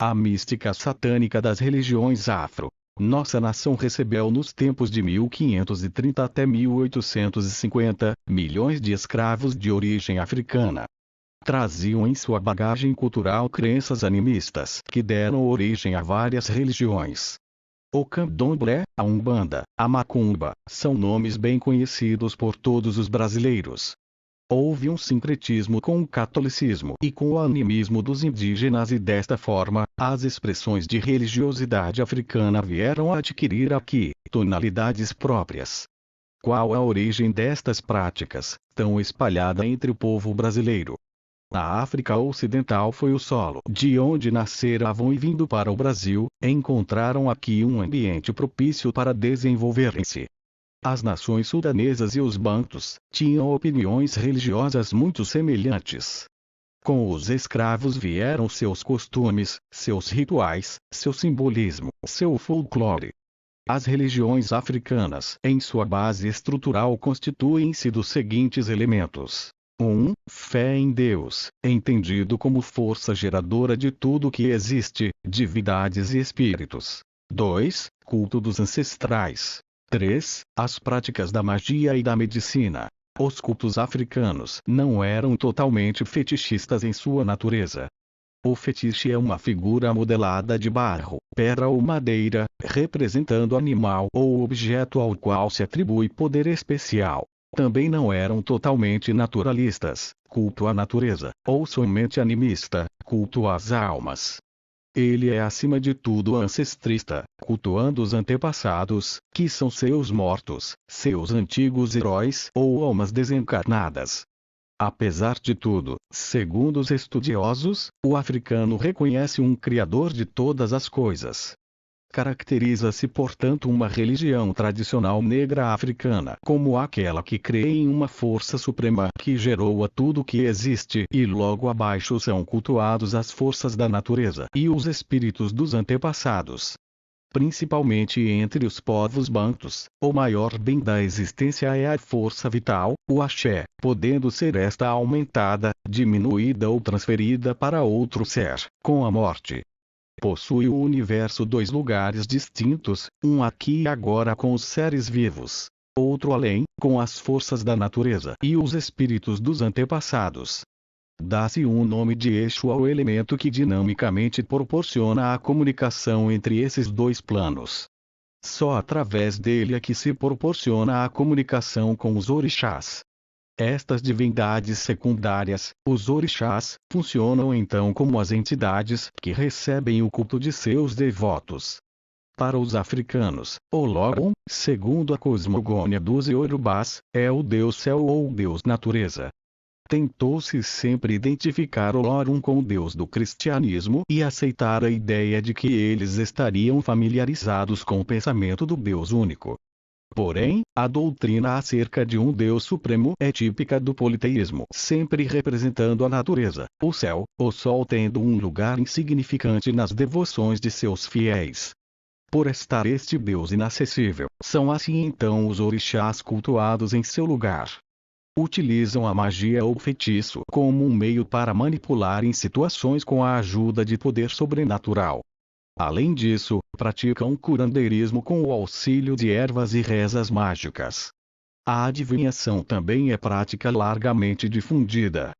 A mística satânica das religiões afro. Nossa nação recebeu nos tempos de 1530 até 1850, milhões de escravos de origem africana. Traziam em sua bagagem cultural crenças animistas que deram origem a várias religiões. O candomblé, a umbanda, a macumba, são nomes bem conhecidos por todos os brasileiros. Houve um sincretismo com o catolicismo e com o animismo dos indígenas e desta forma, as expressões de religiosidade africana vieram a adquirir aqui tonalidades próprias. Qual a origem destas práticas, tão espalhada entre o povo brasileiro? A África Ocidental foi o solo de onde nasceram e vindo para o Brasil, encontraram aqui um ambiente propício para desenvolverem-se. As nações sudanesas e os bantus tinham opiniões religiosas muito semelhantes. Com os escravos vieram seus costumes, seus rituais, seu simbolismo, seu folclore. As religiões africanas, em sua base estrutural, constituem-se dos seguintes elementos. 1. Fé em Deus, entendido como força geradora de tudo que existe, divindades e espíritos. 2. Culto dos ancestrais. 3. As práticas da magia e da medicina. Os cultos africanos não eram totalmente fetichistas em sua natureza. O fetiche é uma figura modelada de barro, pedra ou madeira, representando animal ou objeto ao qual se atribui poder especial. Também não eram totalmente naturalistas, culto à natureza, ou somente animista, culto às almas. Ele é acima de tudo ancestrista, cultuando os antepassados, que são seus mortos, seus antigos heróis ou almas desencarnadas. Apesar de tudo, segundo os estudiosos, o africano reconhece um Criador de todas as coisas. Caracteriza-se portanto uma religião tradicional negra africana como aquela que crê em uma força suprema que gerou a tudo que existe e logo abaixo são cultuados as forças da natureza e os espíritos dos antepassados. Principalmente entre os povos bantus, o maior bem da existência é a força vital, o axé, podendo ser esta aumentada, diminuída ou transferida para outro ser, com a morte. Possui o universo dois lugares distintos, um aqui e agora com os seres vivos, outro além, com as forças da natureza e os espíritos dos antepassados. Dá-se um nome de eixo ao elemento que dinamicamente proporciona a comunicação entre esses dois planos. Só através dele é que se proporciona a comunicação com os orixás. Estas divindades secundárias, os orixás, funcionam então como as entidades que recebem o culto de seus devotos. Para os africanos, o Lorum, segundo a cosmogonia dos Iorubás, é o Deus Céu ou Deus Natureza. Tentou-se sempre identificar o Lorum com o Deus do cristianismo e aceitar a ideia de que eles estariam familiarizados com o pensamento do Deus único. Porém, a doutrina acerca de um Deus supremo é típica do politeísmo, sempre representando a natureza, o céu, o sol tendo um lugar insignificante nas devoções de seus fiéis. Por estar este Deus inacessível, são assim então os orixás cultuados em seu lugar. Utilizam a magia ou feitiço como um meio para manipular em situações com a ajuda de poder sobrenatural. Além disso, praticam curandeirismo com o auxílio de ervas e rezas mágicas. A adivinhação também é prática largamente difundida.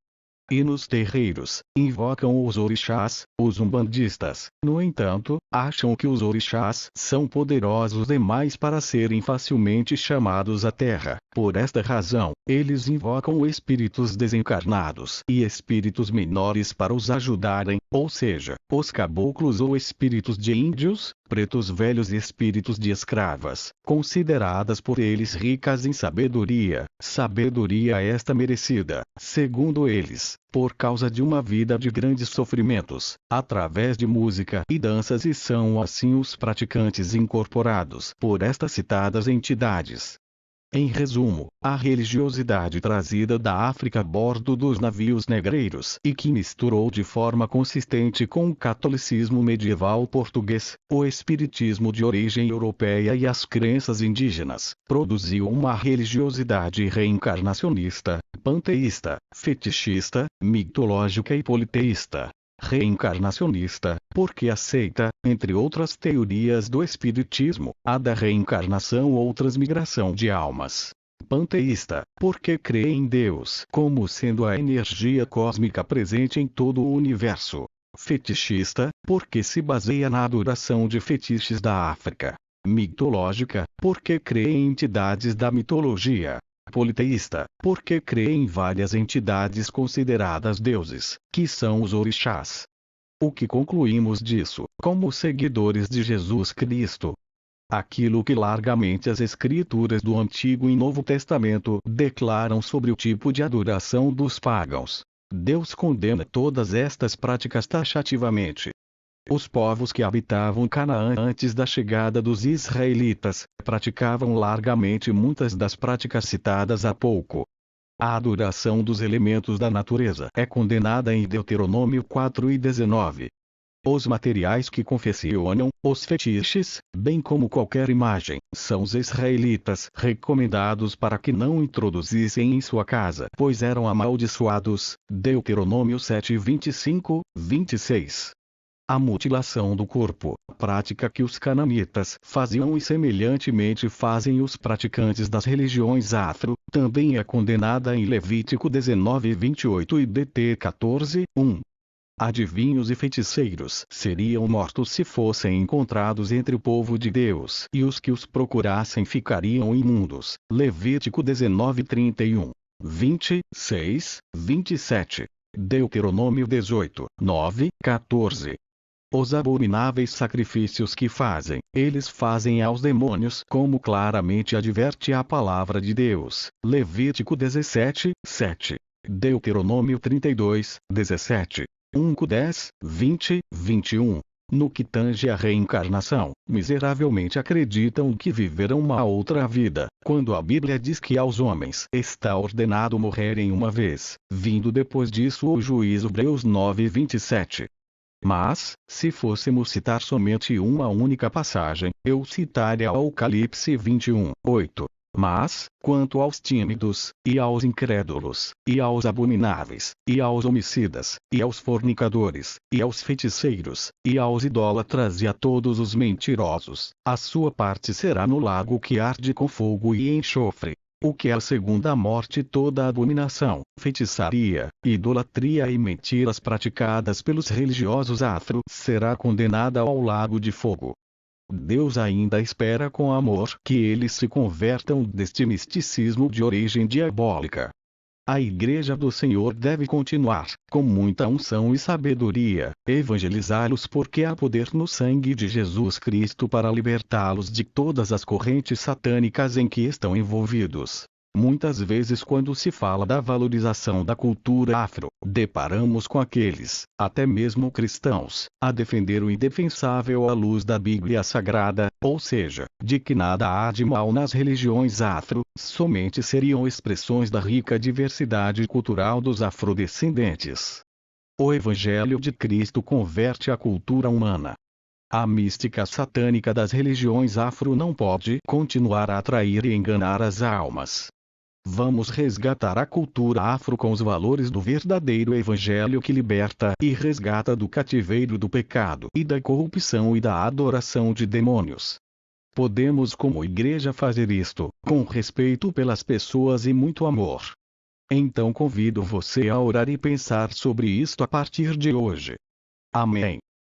E nos terreiros, invocam os orixás, os umbandistas, no entanto, acham que os orixás são poderosos demais para serem facilmente chamados à terra. Por esta razão, eles invocam espíritos desencarnados e espíritos menores para os ajudarem, ou seja, os caboclos ou espíritos de índios, pretos velhos e espíritos de escravas, consideradas por eles ricas em sabedoria, sabedoria esta merecida, segundo eles, por causa de uma vida de grandes sofrimentos, através de música e danças, e são assim os praticantes incorporados por estas citadas entidades. Em resumo, a religiosidade trazida da África a bordo dos navios negreiros e que misturou de forma consistente com o catolicismo medieval português, o espiritismo de origem europeia e as crenças indígenas, produziu uma religiosidade reencarnacionista, panteísta, fetichista, mitológica e politeísta. Reencarnacionista, porque aceita, entre outras teorias do espiritismo, a da reencarnação ou transmigração de almas. Panteísta, porque crê em Deus como sendo a energia cósmica presente em todo o universo. Fetichista, porque se baseia na adoração de fetiches da África. Mitológica, porque crê em entidades da mitologia. Politeísta, porque crê em várias entidades consideradas deuses, que são os orixás. O que concluímos disso, como seguidores de Jesus Cristo? Aquilo que largamente as escrituras do Antigo e Novo Testamento declaram sobre o tipo de adoração dos pagãos. Deus condena todas estas práticas taxativamente. Os povos que habitavam Canaã antes da chegada dos israelitas, praticavam largamente muitas das práticas citadas há pouco. A adoração dos elementos da natureza é condenada em Deuteronômio 4:19. Os materiais que confeccionam, os fetiches, bem como qualquer imagem, são os israelitas recomendados para que não introduzissem em sua casa, pois eram amaldiçoados. Deuteronômio 7:25, 26. A mutilação do corpo, prática que os cananitas faziam e semelhantemente fazem os praticantes das religiões afro, também é condenada em Levítico 19:28 e DT 14:1. Adivinhos e feiticeiros seriam mortos se fossem encontrados entre o povo de Deus, e os que os procurassem ficariam imundos. Levítico 19:31, 26, 27. Deuteronômio 18, 9, 14. Os abomináveis sacrifícios que fazem, eles fazem aos demônios, como claramente adverte a palavra de Deus. Levítico 17, 7. Deuteronômio 32, 17. 1:10, 20, 21. No que tange à reencarnação, miseravelmente acreditam que viverão uma outra vida, quando a Bíblia diz que aos homens está ordenado morrerem uma vez, vindo depois disso o juízo. Hebreus 9:27. Mas, se fôssemos citar somente uma única passagem, eu citaria Apocalipse 21:8. Mas, quanto aos tímidos, e aos incrédulos, e aos abomináveis, e aos homicidas, e aos fornicadores, e aos feiticeiros, e aos idólatras e a todos os mentirosos, a sua parte será no lago que arde com fogo e enxofre. O que é a segunda morte? Toda abominação, feitiçaria, idolatria e mentiras praticadas pelos religiosos afro será condenada ao lago de fogo. Deus ainda espera com amor que eles se convertam deste misticismo de origem diabólica. A Igreja do Senhor deve continuar, com muita unção e sabedoria, evangelizá-los, porque há poder no sangue de Jesus Cristo para libertá-los de todas as correntes satânicas em que estão envolvidos. Muitas vezes, quando se fala da valorização da cultura afro, deparamos com aqueles, até mesmo cristãos, a defender o indefensável à luz da Bíblia Sagrada, ou seja, de que nada há de mal nas religiões afro, somente seriam expressões da rica diversidade cultural dos afrodescendentes. O Evangelho de Cristo converte a cultura humana. A mística satânica das religiões afro não pode continuar a atrair e enganar as almas. Vamos resgatar a cultura afro com os valores do verdadeiro evangelho que liberta e resgata do cativeiro do pecado e da corrupção e da adoração de demônios. Podemos, como igreja, fazer isto, com respeito pelas pessoas e muito amor. Então convido você a orar e pensar sobre isto a partir de hoje. Amém.